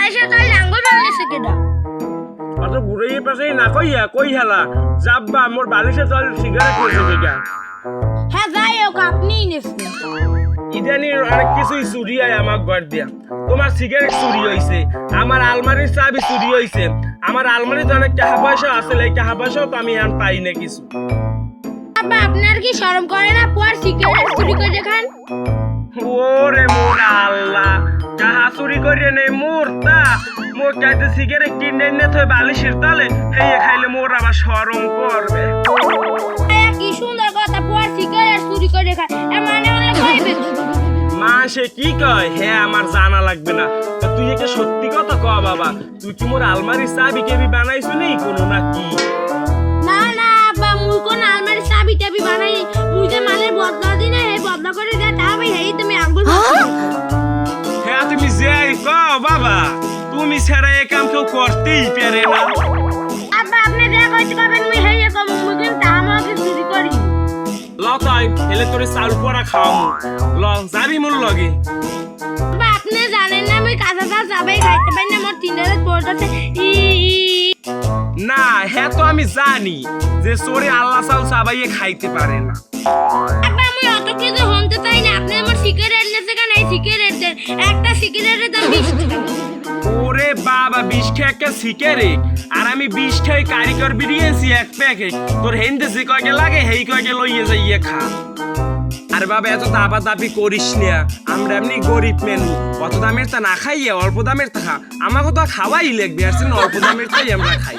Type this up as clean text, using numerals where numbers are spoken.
বালিশের তলে আঙ্গুল বানাইছে কেডা অত ঘুরে পাশে না কই হেলা যাব্বা মোর বালিশের তলে সিগারেট খেয়েছে কেডা হ্যাঁ যাই হোক আপনিই নেছেন ইদানির অনেক কিছুই চুরি হয় আমার ঘর দিয়া তোমার সিগারেট চুরি হয়েছে আমার আলমারির চাবি চুরি হয়েছে আমার আলমারিতে অনেক টাকা পয়সা আছে এই টাকা পয়সাও তো আমি এখন পাই না কিছু আব্বা আপনার কি শরম করে না পুয়ার সিগারেট চুরি করে খান ওরে মোর আল্লাহ টাকা চুরি করে নেই মোরটা মোর চাইতে সিগারেট কিনে এনে থই বালিশের তলে হেয়ে খাইলে মোর আবার শরম করবে কি সুন্দর কথা পুয়ার সিগারেট চুরি করে খায় মানে হলে কইবে মা সে কি কয় হ্যাঁ আমার জানা লাগবে না তা তুই একটা সত্যি কথা ক বাবা তুই কি মোর আলমারির চাবি কেবি বানাইছ নি কোনো নাকি না না আব্বা মুই কোন আলমারি চাবি টাবি বানাই মুই যে মালের বদলা দিনে হে বদলা করে দে তা ভাই হেই তুমি আঙ্গুল হ্যাঁ তুমি যাই ক বাবা তুমি ছাড়া এই কাম কেউ করতেই পারে না আব্বা আপনি যা কইতে পাবেন মুই হেই কম মুই কিন্তু আমাকে চুরি করি ল তাই হেলে তোরে চাউল পরা খাওয়ামু ল যাবি মোর লগে আব্বা আপনি জানেন না মুই কাঁচা চাল যাবাই খাইতে পারি না মোর 3 রাত পড়তাছে না হ্যাঁ তো আমি জানি যে চোরে আল্লাহ চাউল চাবাইয়ে খাইতে পারে না আব্বা মুই অত কিছু হনতে চাই না আপনি আমার সিগারেট নেছে কেন এই সিগারেট দেন একটা সিগারেটের দাম 20 টাকা ওরে বাবা 20 টাকা একটা সিগারেট আর আমি 20 টাকায় কারিগর বিরিয়েছি এক প্যাকেট তোর হেন্দে যে কয়কে লাগে হেই কয়কে লইয়ে যাইয়ে খা আরে বাবা এত দাবা দাবি করিস না আমরা এমনি গরিব মেনু কত দামের তা না খাইয়ে অল্প দামের তা খা আমাকে তো খাওয়াই লাগবে আর অল্প দামের তাই আমরা খাই